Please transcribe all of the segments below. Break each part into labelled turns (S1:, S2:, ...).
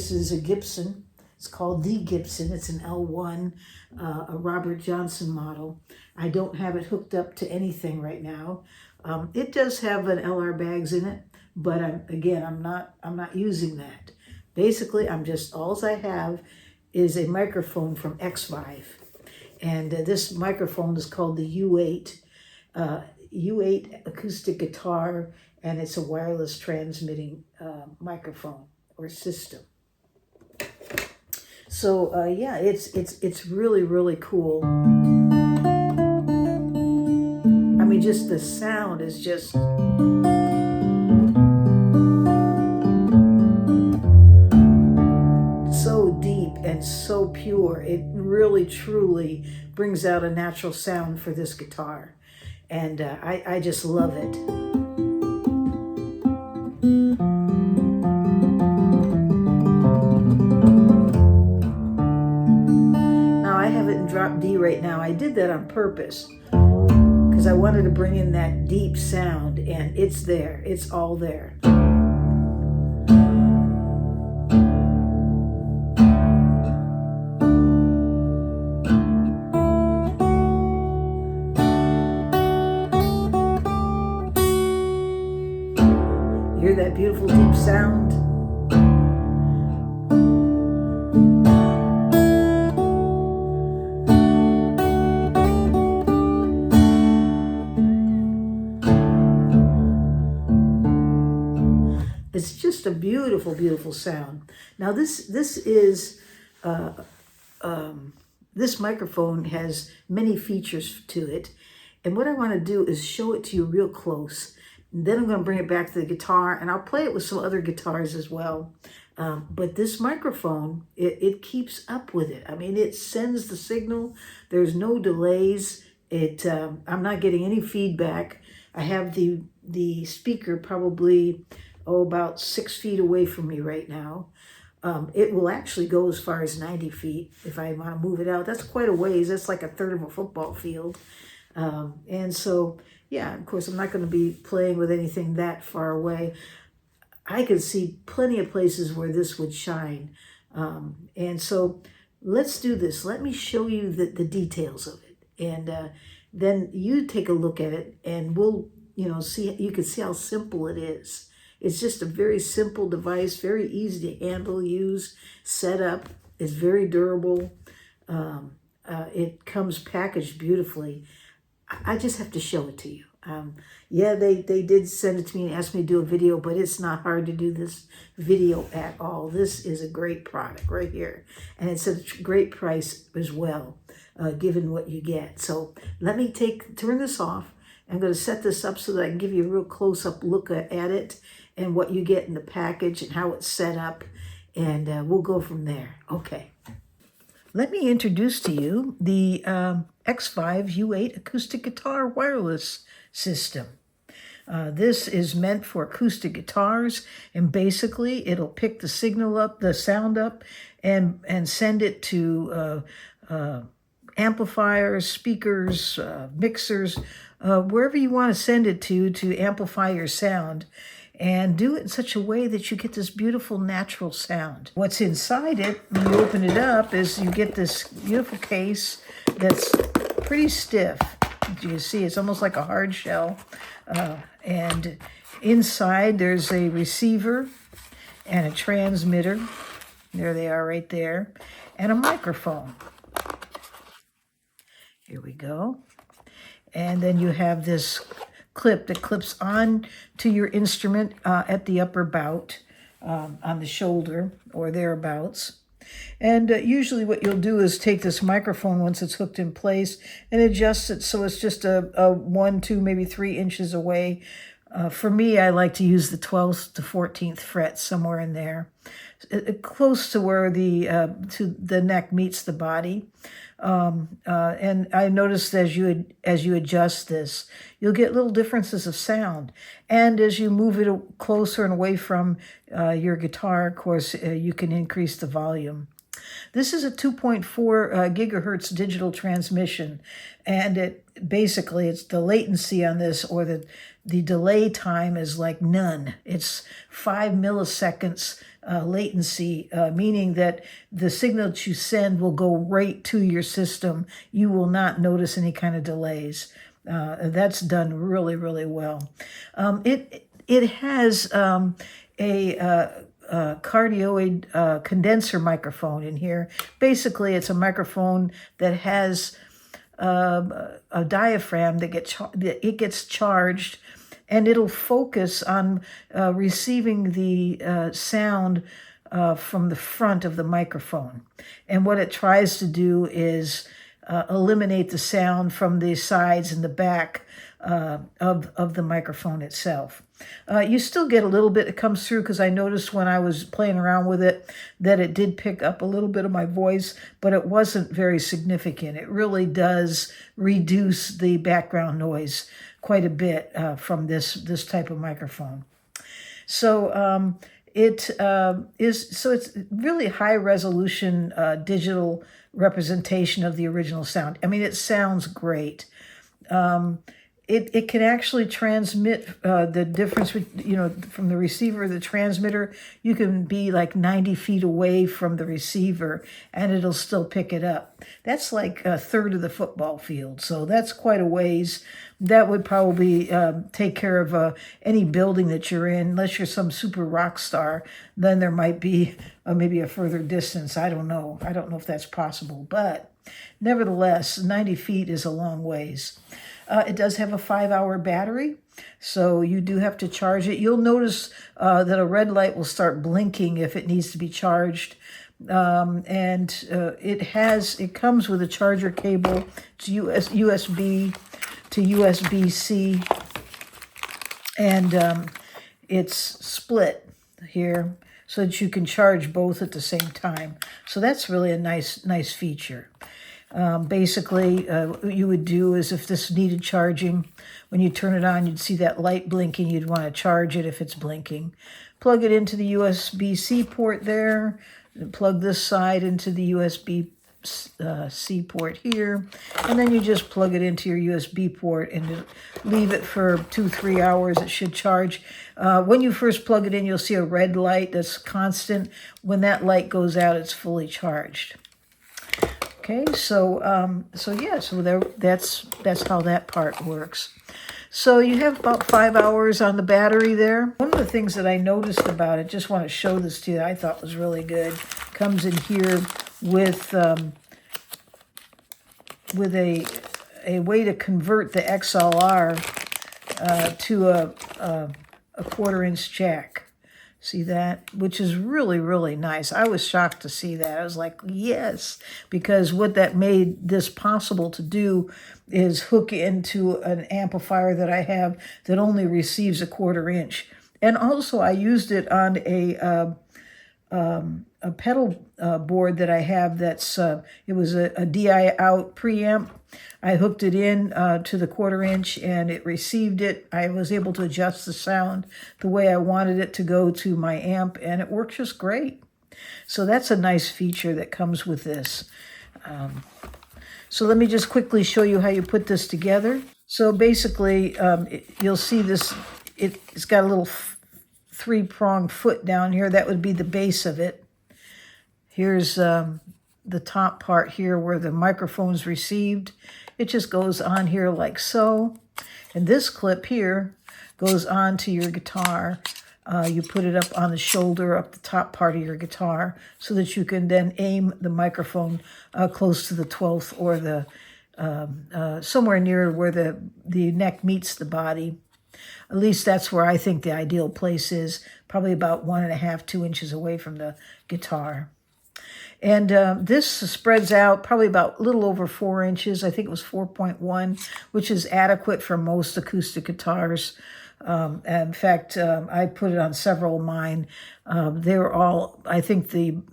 S1: This is a Gibson. It's called the Gibson. It's an L1, a Robert Johnson model. I don't have it hooked up to anything right now. It does have an LR bags in it, but I'm not using that. Basically, all I have is a microphone from Xvive, and this microphone is called the U8 acoustic guitar, and it's a wireless transmitting microphone or system. So yeah, it's really, really cool. I mean, just the sound is just so deep and so pure. It really, truly brings out a natural sound for this guitar. And I just love it. Now I have it in drop D right now. I did that on purpose because I wanted to bring in that deep sound, and it's there. It's all there. Hear that beautiful deep sound? It's just a beautiful, beautiful sound. Now this microphone has many features to it, and what I want to do is show it to you real close. And then I'm going to bring it back to the guitar, and I'll play it with some other guitars as well. But this microphone, it keeps up with it. I mean, it sends the signal. There's no delays. I'm not getting any feedback. I have the speaker probably about 6 feet away from me right now. It will actually go as far as 90 feet if I want to move it out. That's quite a ways. That's like a third of a football field. And so, yeah, of course, I'm not going to be playing with anything that far away. I can see plenty of places where this would shine. And so let's do this. Let me show you the details of it. And then you take a look at it, and we'll, see, you can see how simple it is. It's just a very simple device, very easy to handle, use, set up. It's very durable. It comes packaged beautifully. I just have to show it to you. Yeah, they did send it to me and asked me to do a video, but it's not hard to do this video at all. This is a great product right here. And it's a great price as well, given what you get. So let me turn this off. I'm going to set this up so that I can give you a real close-up look at it and what you get in the package and how it's set up. And we'll go from there. Okay. Let me introduce to you the Xvive U8 acoustic guitar wireless system. This is meant for acoustic guitars, and basically it'll pick the signal up, the sound up, and send it to amplifiers, speakers, mixers, wherever you want to send it to amplify your sound. And do it in such a way that you get this beautiful natural sound. What's inside it, when you open it up, is you get this beautiful case that's pretty stiff. You can see it's almost like a hard shell. And inside there's a receiver and a transmitter. There they are right there. And a microphone. Here we go. And then you have this clip that clips on to your instrument at the upper bout on the shoulder or thereabouts. And usually what you'll do is take this microphone once it's hooked in place and adjust it so it's just a 1, 2, maybe 3 inches away. For me, I like to use the 12th to 14th fret, somewhere in there, close to where the neck meets the body. And I noticed as you adjust this, you'll get little differences of sound. And as you move it closer and away from your guitar, of course, you can increase the volume. This is a 2.4 gigahertz digital transmission, and it's the latency on this, or the delay time is like none. It's 5 milliseconds latency meaning that the signal that you send will go right to your system. You will not notice any kind of delays. That's done really, really well. It has a cardioid condenser microphone in here. Basically, it's a microphone that has a diaphragm that gets charged, and it'll focus on receiving the sound from the front of the microphone. And what it tries to do is eliminate the sound from the sides and the back of the microphone itself. You still get a little bit that comes through, because I noticed when I was playing around with it that it did pick up a little bit of my voice, but it wasn't very significant. It really does reduce the background noise quite a bit from this type of microphone. So it's really high resolution digital representation of the original sound. I mean, it sounds great. It can actually transmit the difference, from the receiver to the transmitter. You can be like 90 feet away from the receiver and it'll still pick it up. That's like a third of the football field. So that's quite a ways. That would probably take care of any building that you're in. Unless you're some super rock star, then there might be maybe a further distance. I don't know. I don't know if that's possible. But nevertheless, 90 feet is a long ways. It does have a 5-hour battery, so you do have to charge it. You'll notice that a red light will start blinking if it needs to be charged. It comes with a charger cable. It's USB to USB-C, and it's split here so that you can charge both at the same time. So that's really a nice feature. Basically, what you would do is, if this needed charging, when you turn it on, you'd see that light blinking. You'd want to charge it if it's blinking. Plug it into the USB-C port there. Plug this side into the USB-C port here. And then you just plug it into your USB port and leave it for 2-3 hours. It should charge. When you first plug it in, you'll see a red light that's constant. When that light goes out, it's fully charged. Okay, that's how that part works. So you have about 5 hours on the battery there. One of the things that I noticed about it, just want to show this to you, I thought was really good, comes in here with a way to convert the XLR to a 1/4-inch jack. See that? Which is really, really nice. I was shocked to see that. I was like, yes, because what that made this possible to do is hook into an amplifier that I have that only receives a 1/4 inch. And also I used it on a pedal board that I have that's, it was a DI out preamp. I hooked it in to the 1/4 inch and it received it. I was able to adjust the sound the way I wanted it to go to my amp, and it works just great. So that's a nice feature that comes with this. So let me just quickly show you how you put this together. So basically, you'll see this, it's got a little 3-pronged foot down here. That would be the base of it. Here's the top part here where the microphone's received. It just goes on here like so. And this clip here goes on to your guitar. You put it up on the shoulder, up the top part of your guitar, so that you can then aim the microphone close to the 12th or the somewhere near where the neck meets the body. At least that's where I think the ideal place is, probably about 1.5, 2 inches away from the guitar. And this spreads out probably about a little over 4 inches. I think it was 4.1, which is adequate for most acoustic guitars. In fact, I put it on several of mine. They were all, I think the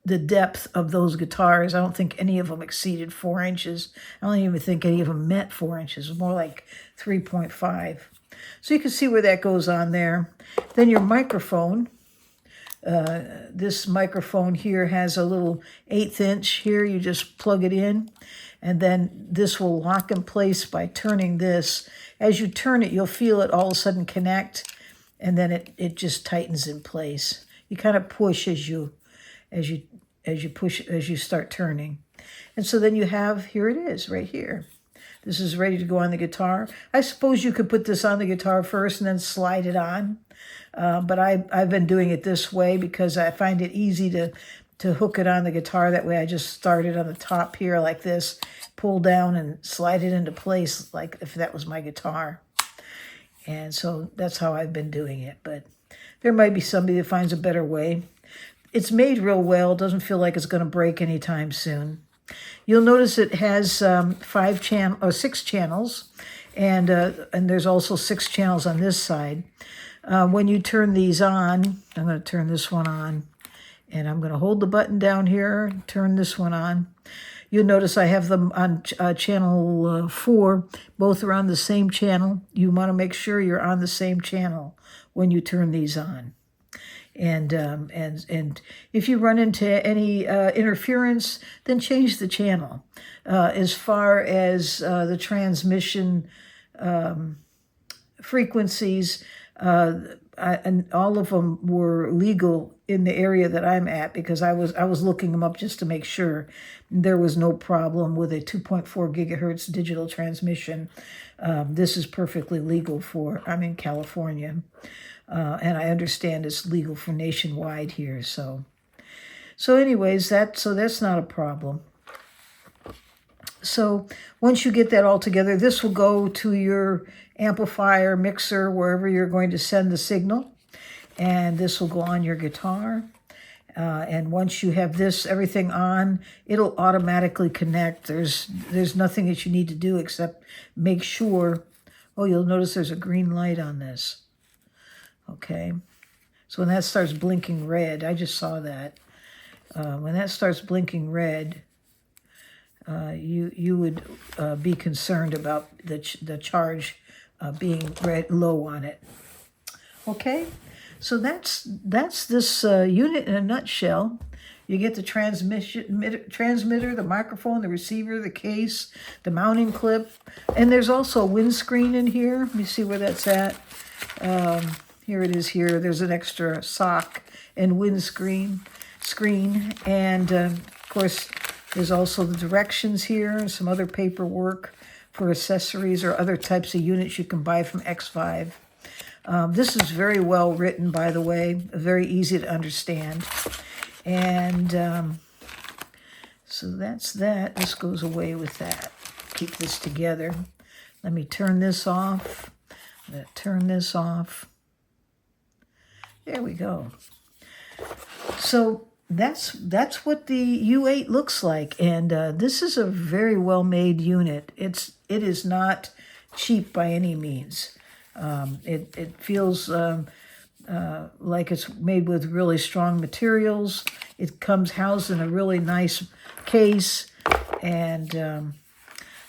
S1: depth of those guitars, I don't think any of them exceeded 4 inches. I don't even think any of them met 4 inches. It was more like 3.5. So you can see where that goes on there. Then your microphone This microphone here has a little 1/8 inch here. You just plug it in, and then this will lock in place by turning this. As you turn it, you'll feel it all of a sudden connect, and then it just tightens in place. You kind of push as you start turning. And so then you have, here it is right here. This is ready to go on the guitar. I suppose you could put this on the guitar first and then slide it on. But I've been doing it this way because I find it easy to hook it on the guitar. That way I just start it on the top here like this, pull down and slide it into place like if that was my guitar. And so that's how I've been doing it. But there might be somebody that finds a better way. It's made real well. It doesn't feel like it's going to break anytime soon. You'll notice it has 6 channels, and there's also 6 channels on this side. When you turn these on, I'm going to turn this one on, and I'm going to hold the button down here, turn this one on. You'll notice I have them on channel 4. Both are on the same channel. You want to make sure you're on the same channel when you turn these on. And if you run into any interference, then change the channel. As far as the transmission frequencies, and all of them were legal in the area that I'm at, because I was looking them up just to make sure there was no problem with a 2.4 gigahertz digital transmission. This is perfectly legal I'm in California. And I understand it's legal for nationwide here. So anyways, that's not a problem. So once you get that all together, this will go to your amplifier, mixer, wherever you're going to send the signal. And this will go on your guitar. And once you have everything on, it'll automatically connect. There's nothing that you need to do except make sure. Oh, you'll notice there's a green light on this. Okay, so when that starts blinking red, I just saw that. When that starts blinking red, you would be concerned about the charge being low on it. Okay, so that's this unit in a nutshell. You get the transmitter, the microphone, the receiver, the case, the mounting clip, and there's also a windscreen in here. Let me see where that's at. Here it is here. There's an extra sock and windscreen, and of course, there's also the directions here and some other paperwork for accessories or other types of units you can buy from Xvive. This is very well written, by the way, very easy to understand. And so that's that. This goes away with that. Keep this together. Let me turn this off. I'm going to turn this off. There we go. So that's what the U8 looks like, and this is a very well made unit. It is not cheap by any means. It feels like it's made with really strong materials. It comes housed in a really nice case, and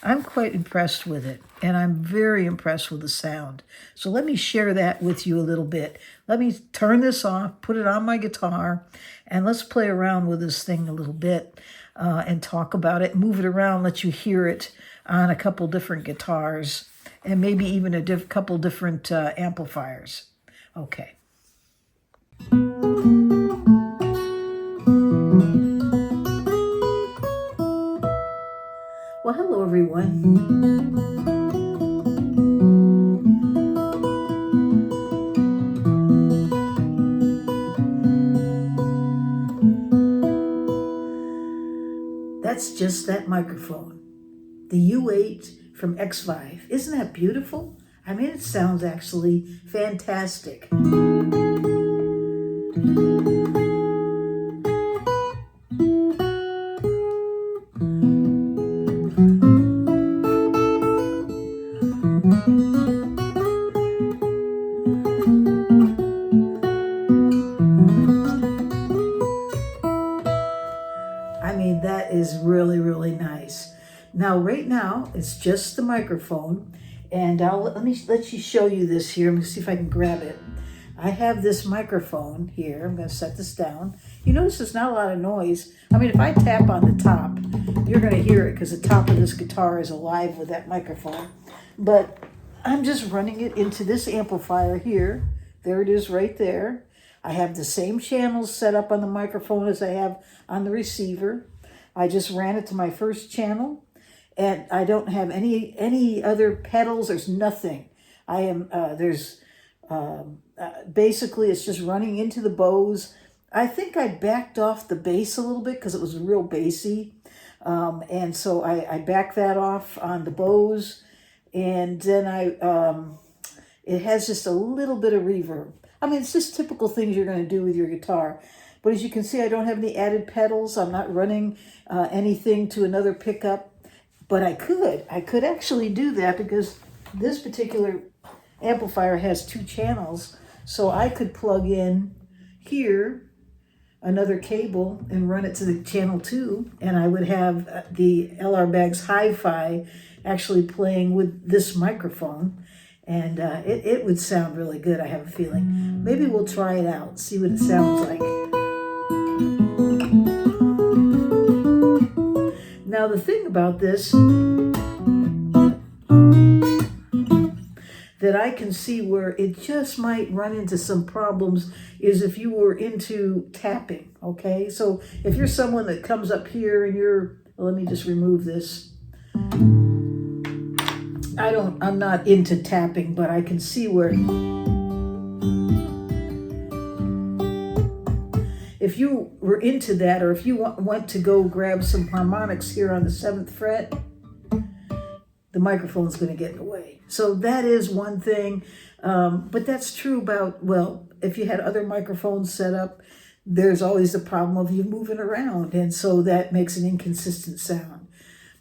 S1: I'm quite impressed with it, and I'm very impressed with the sound. So let me share that with you a little bit. Let me turn this off, put it on my guitar, and let's play around with this thing a little bit and talk about it, move it around, let you hear it on a couple different guitars, and maybe even a couple different amplifiers. Okay. Well, hello, everyone. That's just that microphone, the U8 from Xvive. Isn't that beautiful? I mean, it sounds actually fantastic. I mean, that is really, really nice. Now, right now, it's just the microphone, and let you show you this here. Let me see if I can grab it. I have this microphone here. I'm going to set this down. You notice there's not a lot of noise. I mean, if I tap on the top, you're going to hear it because the top of this guitar is alive with that microphone. But I'm just running it into this amplifier here. There it is right there. I have the same channels set up on the microphone as I have on the receiver. I just ran it to my first channel, and I don't have any other pedals. There's nothing. I am basically it's just running into the bows. I think I backed off the bass a little bit because it was real bassy, and so I backed that off on the bows, and then it has just a little bit of reverb. I mean, it's just typical things you're going to do with your guitar. But as you can see, I don't have any added pedals. I'm not running anything to another pickup. But I could actually do that because this particular amplifier has 2 channels. So I could plug in here another cable and run it to the channel 2. And I would have the LR Bag's Hifi actually playing with this microphone. And it would sound really good, I have a feeling. Maybe we'll try it out, see what it sounds like. Now the thing about this that I can see where it just might run into some problems is if you were into tapping, okay? So if you're someone that comes up here and let me just remove this. I'm not into tapping, but I can see where if you were into that, or if you want to go grab some harmonics here on the 7th fret, the microphone's going to get in the way. So that is one thing, but that's true about, well, if you had other microphones set up, there's always the problem of you moving around, and so that makes an inconsistent sound.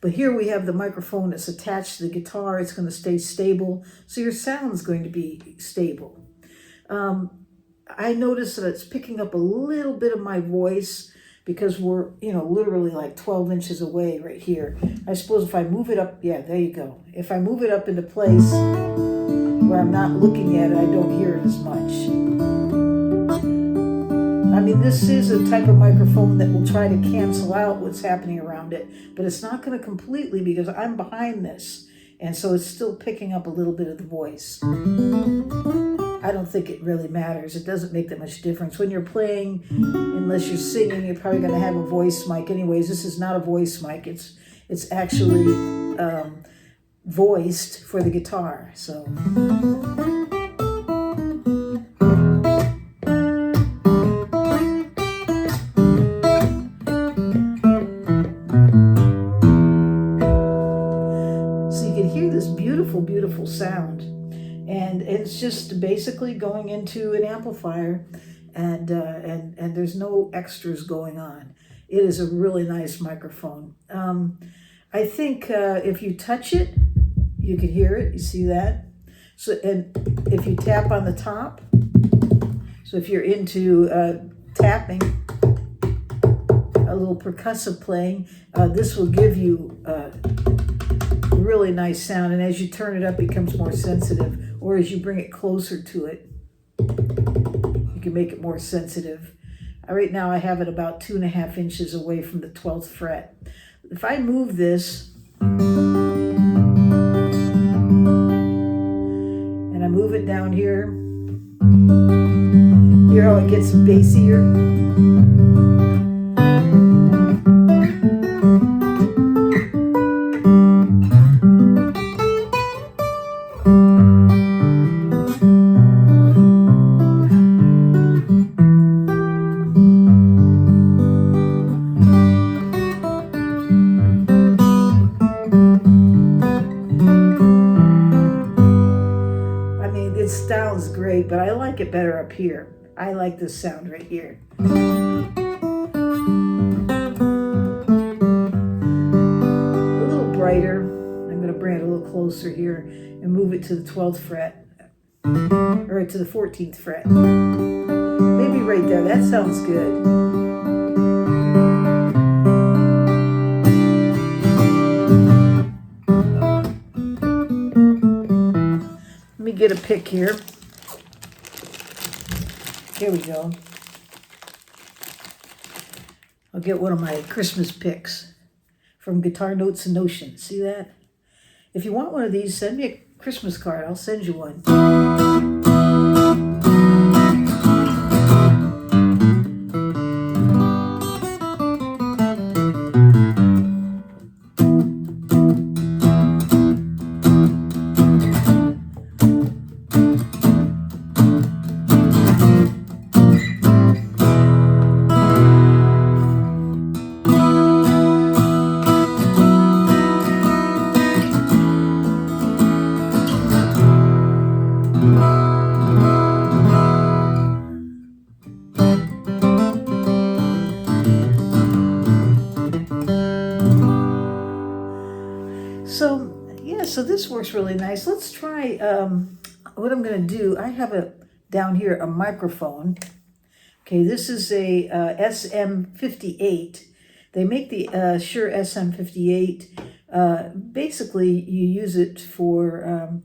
S1: But here we have the microphone that's attached to the guitar. It's going to stay stable, so your sound's going to be stable. I noticed that it's picking up a little bit of my voice because we're, literally like 12 inches away right here. I suppose if I move it up, yeah, there you go. If I move it up into place where I'm not looking at it, I don't hear it as much. I mean, this is a type of microphone that will try to cancel out what's happening around it, but it's not going to completely because I'm behind this, and so it's still picking up a little bit of the voice. I don't think it really matters. It doesn't make that much difference. When you're playing, unless you're singing, you're probably going to have a voice mic anyways. This is not a voice mic. It's actually voiced for the guitar, so... beautiful sound, and it's just basically going into an amplifier, and there's no extras going on. It is a really nice microphone. I think if you touch it, you can hear it. You see that? So, and if you tap on the top, so if you're into tapping, a little percussive playing, this will give you really nice sound, and as you turn it up, it becomes more sensitive, or as you bring it closer to it, you can make it more sensitive. Right now I have it about 2.5 inches away from the 12th fret. If I move this and I move it down here, hear how it gets bassier? Sounds great, but I like it better up here. I like this sound right here. A little brighter. I'm going to bring it a little closer here and move it to the 12th fret, or to the 14th fret. Maybe right there. That sounds good. Get a pick here. Here we go. I'll get one of my Christmas picks from Guitar Notes and Notions. See that? If you want one of these, send me a Christmas card. I'll send you one. So this works really nice. Let's try what I'm going to do. I have down here a microphone. Okay, this is a SM58. They make the Shure SM58. Basically, you use it for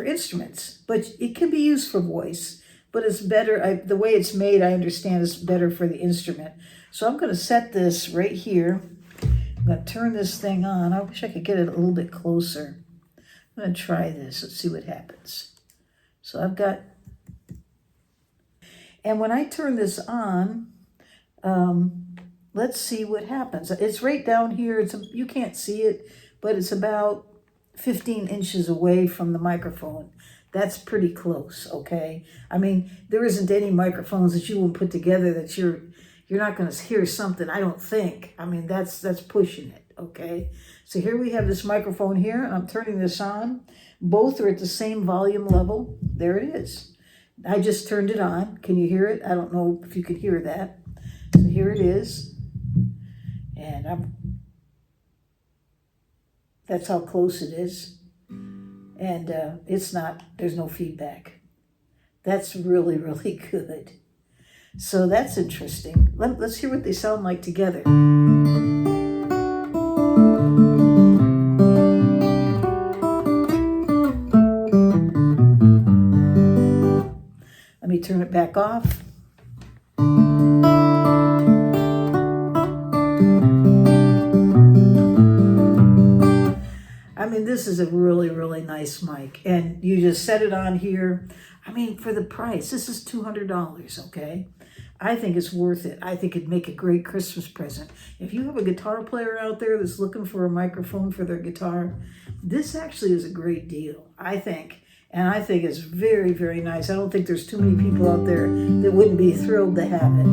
S1: instruments, but it can be used for voice. But it's better, the way it's made, I understand, is better for the instrument. So I'm going to set this right here. I'm going to turn this thing on. I wish I could get it a little bit closer. I'm going to try this. Let's see what happens. So I've got, and when I turn this on, let's see what happens. It's right down here. You can't see it, but it's about 15 inches away from the microphone. That's pretty close, okay? I mean, there isn't any microphones that you will put together that you're not going to hear something, I don't think. I mean, that's pushing it, okay? So here we have this microphone here, and I'm turning this on. Both are at the same volume level. There it is. I just turned it on. Can you hear it? I don't know if you could hear that. So here it is. And that's how close it is. And there's no feedback. That's really, really good. So that's interesting. Let's hear what they sound like together. Let me turn it back off. I mean, this is a really, really nice mic. And you just set it on here. I mean, for the price, this is $200, okay? I think it's worth it. I think it'd make a great Christmas present. If you have a guitar player out there that's looking for a microphone for their guitar, this actually is a great deal, I think. And I think it's very, very nice. I don't think there's too many people out there that wouldn't be thrilled to have it.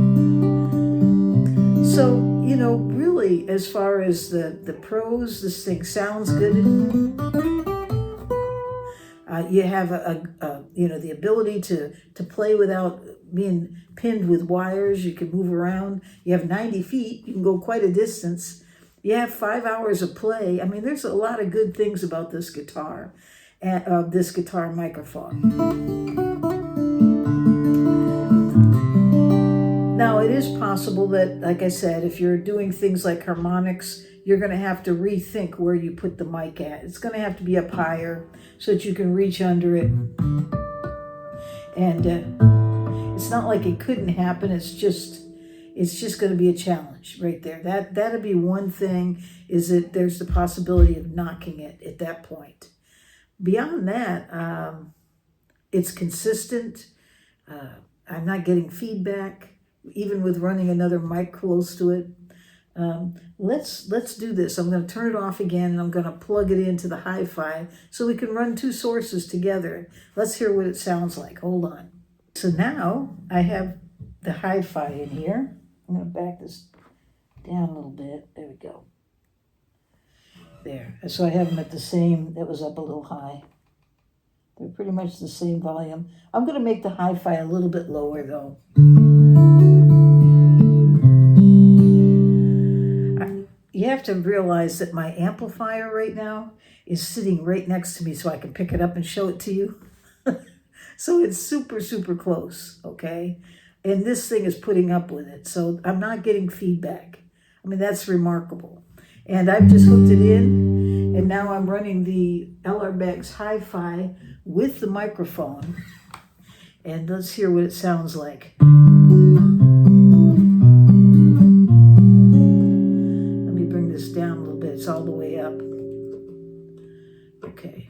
S1: So, you know, really, as far as the pros, this thing sounds good. You have the ability to play without being pinned with wires. You can move around. You have 90 feet. You can go quite a distance. You have 5 hours of play. I mean, there's a lot of good things about this guitar and this guitar microphone. Now, it is possible that, like I said, if you're doing things like harmonics, you're going to have to rethink where you put the mic at. It's going to have to be up higher so that you can reach under it. And it's not like it couldn't happen. It's just going to be a challenge right there. That'd be one thing, is that there's the possibility of knocking it at that point. Beyond that, it's consistent. I'm not getting feedback, even with running another mic close to it. Let's do this. I'm going to turn it off again, and I'm going to plug it into the Hifi so we can run two sources together. Let's hear what it sounds like. Hold on. So now I have the Hifi in here. I'm going to back this down a little bit. There we go. There. So I have them at the same, that was up a little high. They're pretty much the same volume. I'm going to make the Hifi a little bit lower, though. You have to realize that my amplifier right now is sitting right next to me so I can pick it up and show it to you. So it's super, super close, okay? And this thing is putting up with it. So I'm not getting feedback. I mean, that's remarkable. And I've just hooked it in, and now I'm running the LR Baggs Hifi with the microphone. And let's hear what it sounds like. Let me bring this down a little bit. It's all the way up. Okay.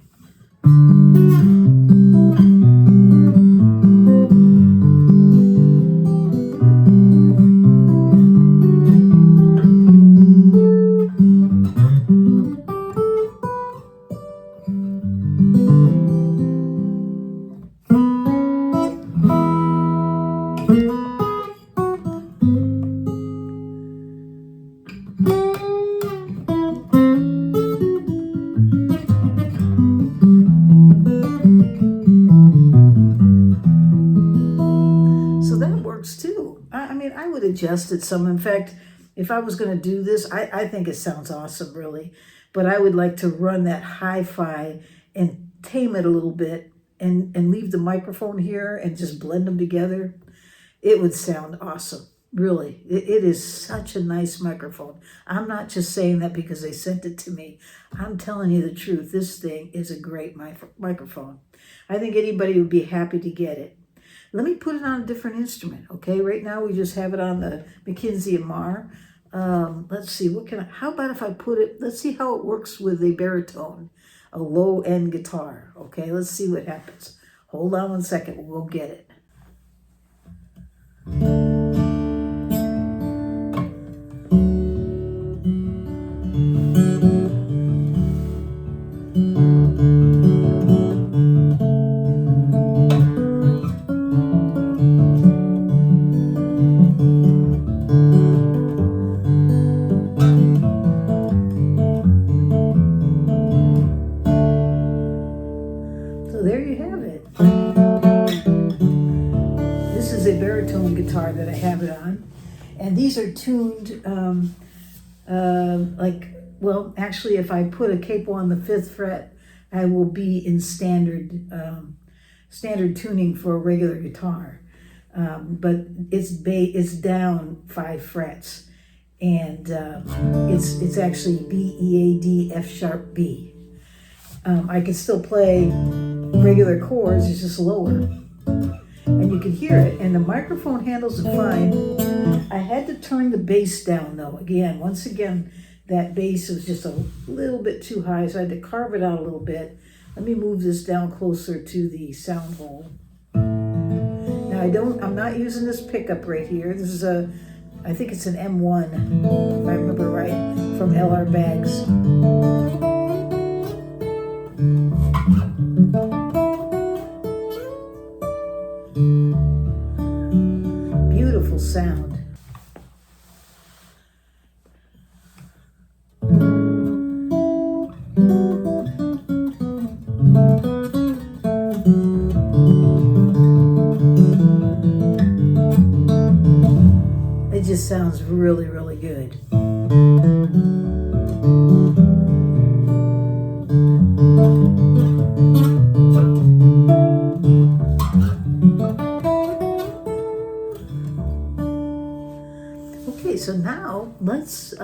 S1: Too. I mean, I would adjust it some. In fact, if I was going to do this, I think it sounds awesome, really. But I would like to run that hi-fi and tame it a little bit and leave the microphone here and just blend them together. It would sound awesome, really. It is such a nice microphone. I'm not just saying that because they sent it to me. I'm telling you the truth. This thing is a great microphone. I think anybody would be happy to get it. Let me put it on a different instrument, okay? Right now we just have it on the McKinsey Mar. Let's see, how about if I put it, let's see how it works with a baritone, a low-end guitar, okay? Let's see what happens. Hold on one second, we'll go get it. Baritone guitar that I have it on, and these are tuned well, actually, if I put a capo on the 5th fret, I will be in standard tuning for a regular guitar, but it's down 5 frets, and it's actually B, E, A, D, F sharp, B. I can still play regular chords, it's just lower. And you can hear it, and the microphone handles it fine. I had to turn the bass down, though. Once again, that bass was just a little bit too high, so I had to carve it out a little bit. Let me move this down closer to the sound hole. Now, I'm not using this pickup right here. This is I think it's an M1, if I remember right, from LR Baggs. Beautiful sound. It just sounds really, really good. Okay, so now let's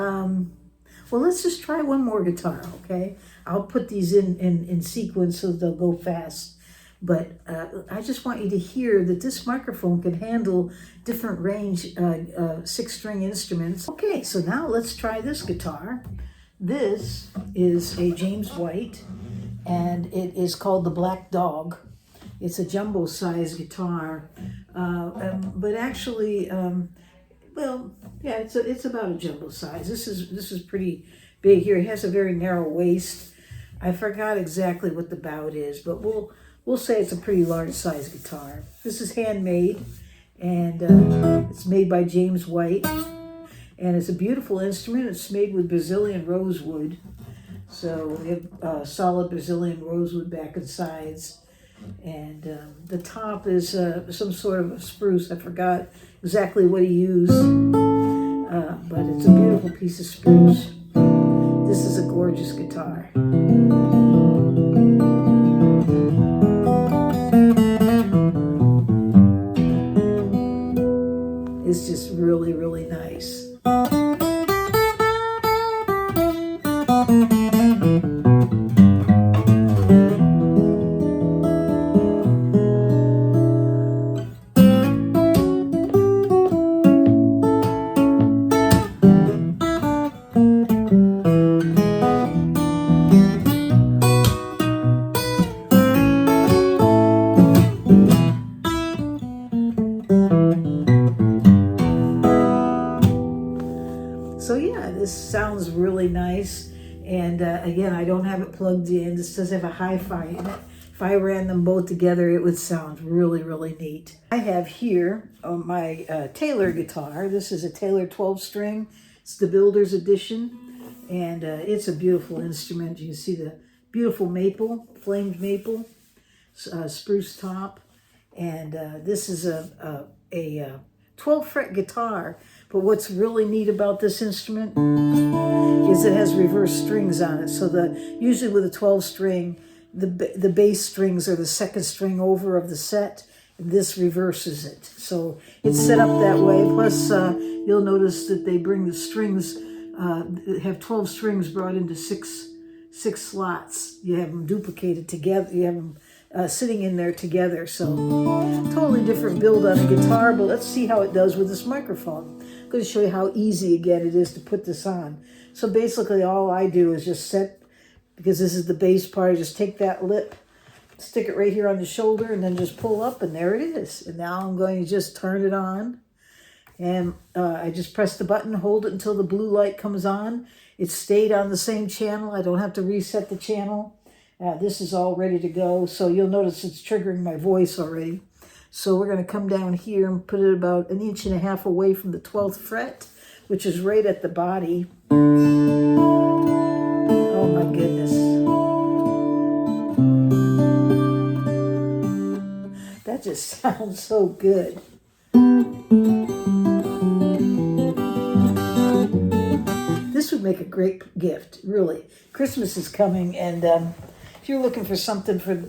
S1: just try one more guitar, okay? I'll put these in sequence so they'll go fast. But I just want you to hear that this microphone can handle different range 6-string instruments. Okay, so now let's try this guitar. This is a James White, and it is called the Black Dog. It's a jumbo size guitar, but actually, well, yeah, it's about a jumbo size. This is pretty big here. It has a very narrow waist. I forgot exactly what the bout is, but we'll say it's a pretty large size guitar. This is handmade, and it's made by James White, and it's a beautiful instrument. It's made with Brazilian rosewood, so we have solid Brazilian rosewood back and sides, and the top is some sort of a spruce. I forgot exactly what he used, but it's a beautiful piece of spruce. This is a gorgeous guitar. It's just really, really nice. And again, I don't have it plugged in. This does have a hi-fi in it. If I ran them both together, it would sound really, really neat. I have here my Taylor guitar. This is a Taylor 12-string. It's the Builder's Edition. And it's a beautiful instrument. You can see the beautiful maple, flamed maple, spruce top. And this is a 12-fret guitar. But what's really neat about this instrument is it has reverse strings on it. So usually with a 12-string, the bass strings are the second string over of the set, and this reverses it. So it's set up that way. Plus, you'll notice that they bring the strings, have 12 strings brought into six slots. You have them duplicated together. You have them sitting in there together. So totally different build on a guitar, but let's see how it does with this microphone. I'm going to show you how easy, again, it is to put this on. So basically all I do is just set, because this is the bass part, I just take that lip, stick it right here on the shoulder, and then just pull up, and there it is. And now I'm going to just turn it on. And I just press the button, hold it until the blue light comes on. It stayed on the same channel. I don't have to reset the channel. This is all ready to go. So you'll notice it's triggering my voice already. So we're going to come down here and put it about 1.5 inches away from the 12th fret, which is right at the body. Oh my goodness. That just sounds so good. This would make a great gift, really. Christmas is coming, and if you're looking for something for,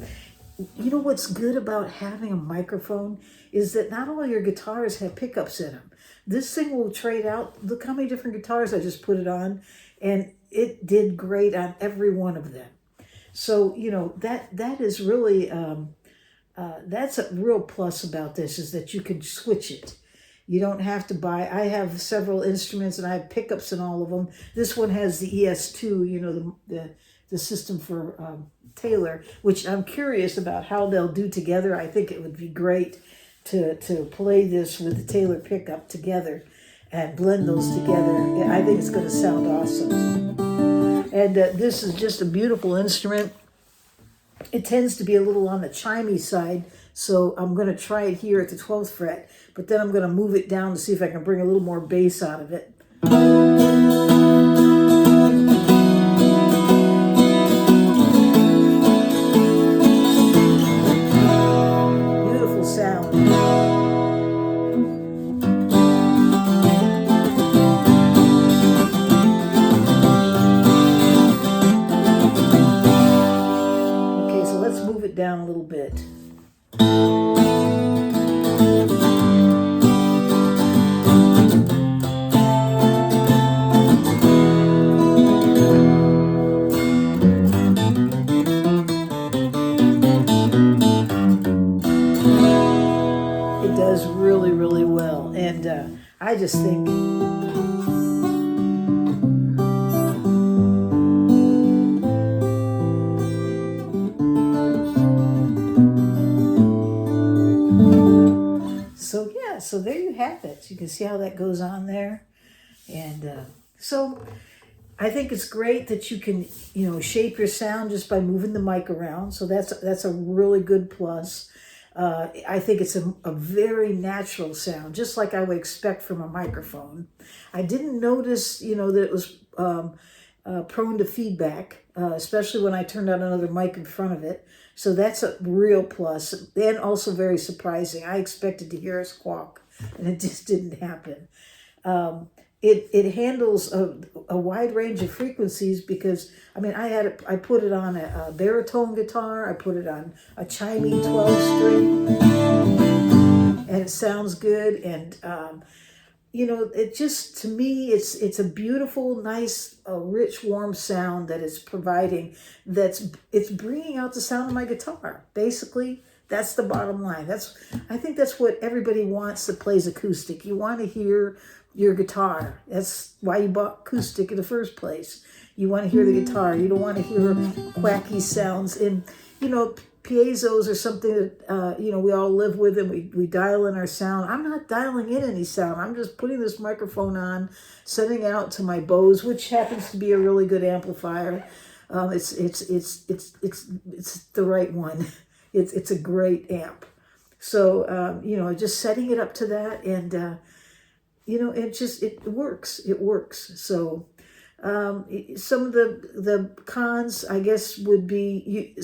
S1: you know what's good about having a microphone is that not all your guitars have pickups in them. This thing will trade out. Look how many different guitars I just put it on, and it did great on every one of them. So, you know, that is really, that's a real plus about this, is that you can switch it. You don't have to buy, I have several instruments and I have pickups in all of them. This one has the ES2, you know, the system for Taylor, which I'm curious about how they'll do together. I think it would be great to play this with the Taylor pickup together and blend those together. I think it's going to sound awesome. And this is just a beautiful instrument. It tends to be a little on the chimey side, so I'm going to try it here at the 12th fret, but then I'm going to move it down to see if I can bring a little more bass out of it. Beautiful sound. Okay, so let's move it down a little bit. It does really, really well, and I just think so there you have it. You can see how that goes on there. And so I think it's great that you can, you know, shape your sound just by moving the mic around. So that's a really good plus. I think it's a very natural sound, just like I would expect from a microphone. I didn't notice, you know, that it was prone to feedback, especially when I turned on another mic in front of it. So that's a real plus, and also very surprising. I expected to hear a squawk, and it just didn't happen. It handles a wide range of frequencies because, I mean, I put it on a baritone guitar, I put it on a chimey 12-string, and it sounds good. And you know, it just, to me, it's a beautiful, nice, rich, warm sound that it's providing. It's bringing out the sound of my guitar. Basically, that's the bottom line. I think that's what everybody wants that plays acoustic. You want to hear your guitar. That's why you bought acoustic in the first place. You want to hear the guitar. You don't want to hear quacky sounds. And, you know, piezos are something that, you know, we all live with, and we dial in our sound. I'm not dialing in any sound. I'm just putting this microphone on, sending out to my Bose, which happens to be a really good amplifier. It's the right one. It's a great amp. So, you know, just setting it up to that, and, you know, it works. It works. So, some of the cons, I guess, would be you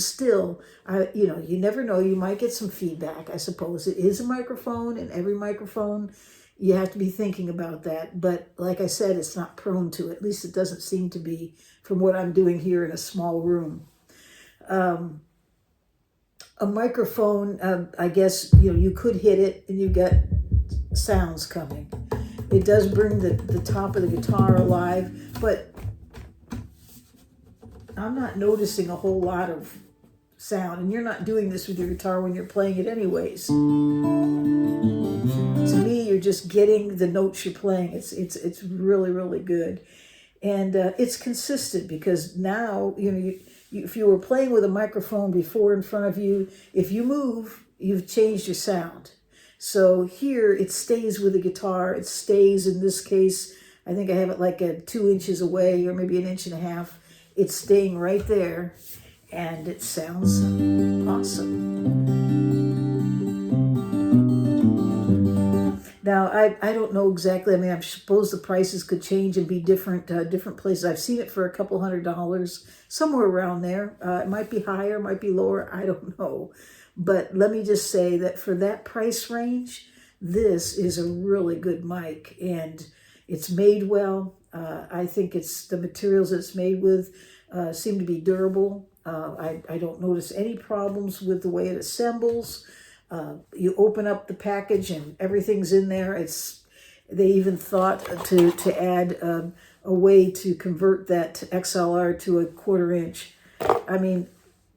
S1: know, you never know. You might get some feedback, I suppose. It is a microphone, and every microphone, you have to be thinking about that. But like I said, it's not prone to it. At least it doesn't seem to be from what I'm doing here in a small room. A microphone, I guess, you know, you could hit it and you get sounds coming. It does bring the top of the guitar alive, but I'm not noticing a whole lot of sound. And you're not doing this with your guitar when you're playing it anyways. To me, you're just getting the notes you're playing. It's really, really good. And it's consistent, because now, you know, if you were playing with a microphone before in front of you, if you move, you've changed your sound. So here it stays with the guitar. It stays, in this case, I think I have it like 2 inches away, or maybe 1.5 inches. It's staying right there, and it sounds awesome. Now, I don't know exactly. I mean, I suppose the prices could change and be different places. I've seen it for a couple $100, somewhere around there. It might be higher, might be lower. I don't know. But let me just say that for that price range, this is a really good mic, and it's made well. I think the materials it's made with seem to be durable. I don't notice any problems with the way it assembles. You open up the package and everything's in there. They even thought to add a way to convert that XLR to a 1/4 inch. I mean,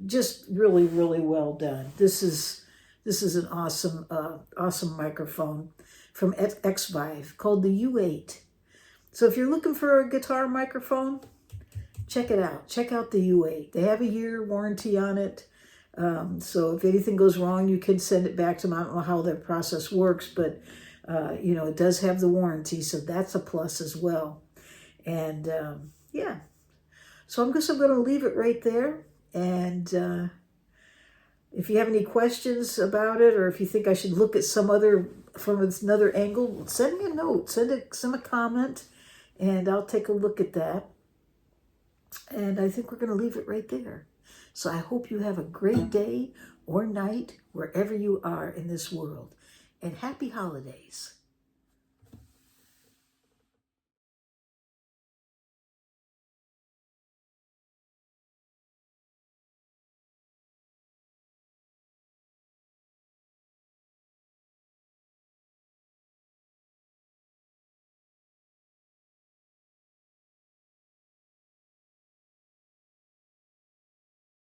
S1: just really, really well done. This is an awesome microphone from Xvive called the U8. So if you're looking for a guitar microphone, check it out. Check out the U8. They have a 1-year warranty on it. So if anything goes wrong, you can send it back to them. I don't know how their process works, but, you know, it does have the warranty, so that's a plus as well. And, yeah. So I guess I'm going to leave it right there. And if you have any questions about it, or if you think I should look at from another angle, send me a note, send a comment, and I'll take a look at that. And I think we're going to leave it right there. So I hope you have a great day or night wherever you are in this world. And happy holidays.